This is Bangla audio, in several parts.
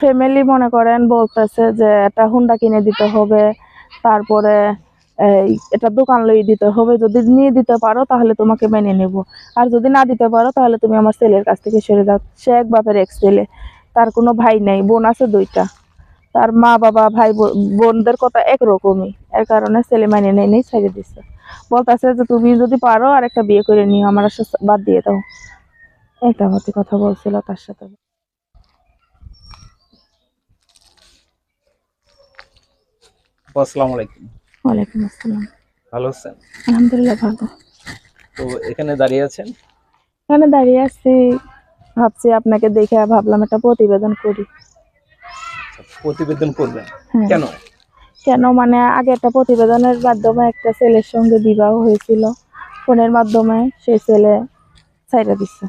ফ্যামিলি মনে করেন বলতেছে যে একটা হুন্ডা কিনে দিতে হবে, তারপরে এটা দোকান লই দিতে হবে, যদি নিয়ে দিতে পারো তাহলে তোমাকে মেনে নেব, আর যদি না দিতে পারো তাহলে তুমি আমার ছেলের কাছ থেকে সরে যাও। সে এক বাপের এক ছেলে, তার কোনো ভাই নেই, বোন আছে দুইটা, তার মা বাবা ভাই বোনদের কথা একরকমই, এর কারণে ছেলে মেনে নেই ছেড়ে দিচ্ছে। বলতেছে যে তুমি যদি পারো আর একটা বিয়ে করে নিও, আমার বাদ দিয়ে দাও। এটা হতে কথা বলছিল তার সাথে। আসসালামু আলাইকুম। ওয়ালাইকুম আসসালাম। ভালো আছেন? আলহামদুলিল্লাহ ভালো। তো এখানে দাঁড়িয়ে আছেন? এখানে দাঁড়িয়ে আছি, ভাবছি আপনাকে দেখে ভাবলাম একটা প্রতিবেদন করি। প্রতিবেদন করবেন? হ্যাঁ। কেন? কেন মানে আগে একটা প্রতিবেদনের মাধ্যমে একটা ছেলের সঙ্গে বিবাহ হয়েছিল, ফোনের মাধ্যমে সেই ছেলে ছাইড়া দিচ্ছে,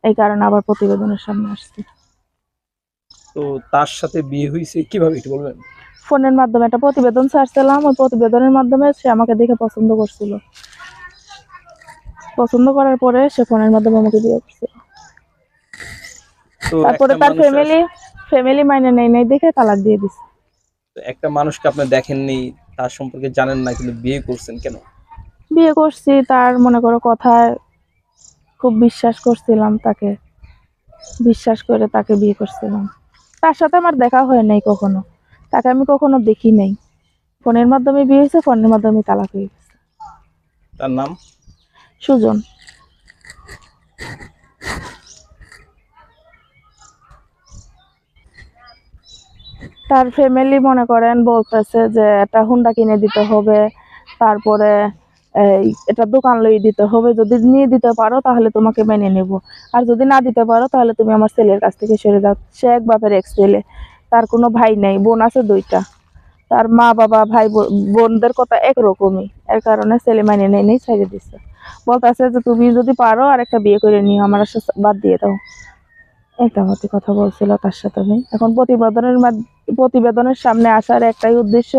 এই কারণে আবার প্রতিবেদনের সামনে আসছে। তো তার সাথে বিয়ে হয়েছে কিভাবে একটু বলবেন? ফোনের মাধ্যমে একটা প্রতিবেদন ছাড়ছিলাম, ওই প্রতিবেদনের মাধ্যমে সে আমাকে দেখে পছন্দ করছিল, পছন্দ করার পরে সে ফোনের মাধ্যমে আমাকে বিয়ে করছিল। তো তারপরে তার ফ্যামিলি মাইনে নেই দেখে তালাক দিয়ে দিচ্ছে। একটা মানুষকে আপনি দেখেননি, তার সম্পর্কে জানেন না, কিন্তু বিয়ে করছেন কেন? বিয়ে করছি তার মনে করো কথায় খুব বিশ্বাস করছিলাম, তাকে বিশ্বাস করে তাকে বিয়ে করছিলাম। তার সাথে আমার দেখা হয় নাই কখনো, তাকে আমি কখনো দেখি নাই, ফোনের মাধ্যমে বিয়ে হয়েছে, ফোনের মাধ্যমে তালাক হয়ে গেছে। তার নাম? সুজন। তার ফ্যামিলি মনে করেন বলতেছে যে একটা হুন্ডা কিনে দিতে হবে, তারপরে এটা দোকান লই দিতে হবে, যদি নিয়ে দিতে পারো তাহলে তোমাকে মেনে নেব, আর যদি না দিতে পারো তাহলে তুমি আমার ছেলের কাছ থেকে সরে যাও। সে এক বাপের এক ছেলে, তার কোনো ভাই নেই, বোন আছে দুইটা, তার মা বাবা ভাই বোনদের কথা একরকমই, এর কারণে ছেলে মেনে নেই ছেড়ে দিচ্ছে। বলতেছে যে তুমি যদি পারো আর একটা বিয়ে করে নিও, আমার বাদ দিয়ে দাও। এটা হতে কথা বলছিল তার সাথে। আমি এখন প্রতিবেদনের সামনে আসার একটাই উদ্দেশ্য,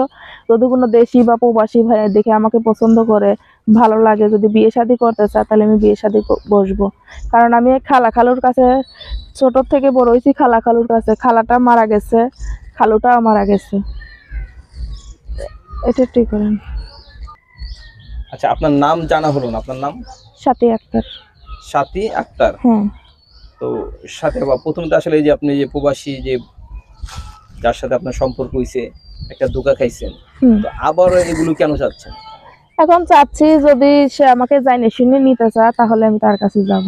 যদি কোনো দেশি বা প্রবাসী ভাই দেখে আমাকে পছন্দ করে, ভালো লাগে, যদি বিয়ে শাদী করতে চায় তাহলে আমি বিয়ে শাদী বসবো। কারণ আমি খালুর কাছে ছোট থেকে বড় হয়েছি, খালুর কাছে, খালাটা মারা গেছে, খালুটাও মারা গেছে। এটা ঠিক করেন। আচ্ছা, আপনার নাম জানা হলো না। আপনার নাম? সাথী আক্তার। সাথী আক্তার। হ্যাঁ। তো সাথে প্রথমে তো আসলে এই যে আপনি যে প্রবাসী, যে যার সাথে আপনার সম্পর্ক হয়েছে, একটা ধোঁকা খাইছেন, তো আবার এগুলো কেন চাচ্ছেন? এখন চাচ্ছি যদি সে আমাকে জানে শুনে নিতে চায় তাহলে আমি তার কাছে যাব।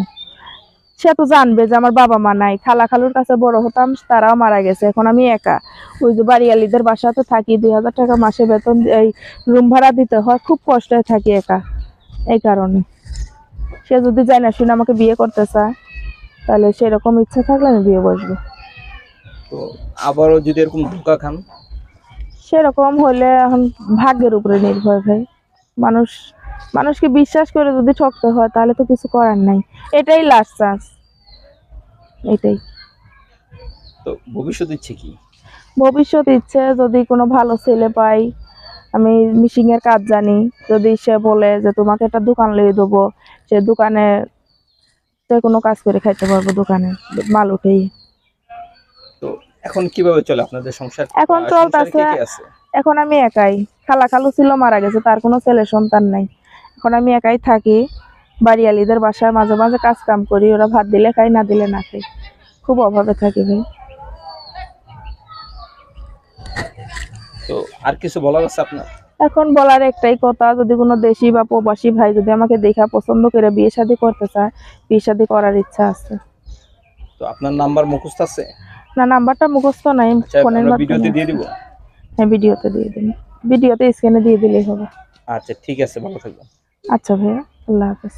সে তো জানবে যে আমার বাবা মা নাই, খালুর কাছে বড় হতাম, তারাও মারা গেছে, এখন আমি একা। ওই যে বাড়িয়ালিদের বাসাতে থাকি, 2000 টাকা মাসে বেতন, এই রুম ভাড়া দিতে হয়, খুব কষ্টে থাকি একা। এই কারণে সে যদি জানে শুনে আমাকে বিয়ে করতে চায় তাহলে সেরকম ইচ্ছা থাকলে আমি বিয়ে বসবো। তো আবারও যদি এরকম ধোঁকা খান? সেরকম হলে এখন ভাগ্যের উপরে নির্ভর ভাই। মানুষকে বিশ্বাস করে যদি ঠকতে হয় তাহলে তো কিছু করার নাই, এটাই লাস্ট চান্স, এটাই। তো ভবিষ্যৎ ইচ্ছে কি? ভবিষ্যৎ ইচ্ছে যদি কোনো ভালো ছেলে পাই, আমি মিশিং এর কাজ জানি, যদি সে বলে যে তোমাকে একটা দোকান লিয়ে দেবো, সে দোকানে যে কোনো কাজ করে খাইতে পারবো, দোকানে মাল উঠেই। তো এখন কিভাবে চলে আপনাদের সংসার? এখন চলতেছে, এখন আমি একাই, খালু ছিল মারা গেছে, তার কোনো ছেলে সন্তান নাই, এখন আমি একাই থাকি। বাড়িয়ালিদের বাসায় মাঝে মাঝে কাজ কাম করি, ওরা ভাত দিলে খাই, না দিলে না খাই, খুব অভাবে থাকি ভাই। তো আর কিছু বলার আছে আপনার? এখন বলার একটাই কথা, যদি কোনো দেশি বা প্রবাসী ভাই যদি আমাকে দেখা পছন্দ করে বিয়ে শাদী করতে চায়, বিয়ে শাদী করার ইচ্ছা আছে। তো আপনার নাম্বার মুখস্থ আছে? না, নাম্বারটা মুখস্থ নাই, ফোনের মাধ্যমে ভিডিওতে দিয়ে দিব। হ্যাঁ, ভিডিওতে দিয়ে দিন, ভিডিওতে স্ক্যানে দিয়ে দিলেই হবে। আচ্ছা ঠিক আছে, ভালো থাকবেন। আচ্ছা ভাইয়া, আল্লাহ হাফেজ।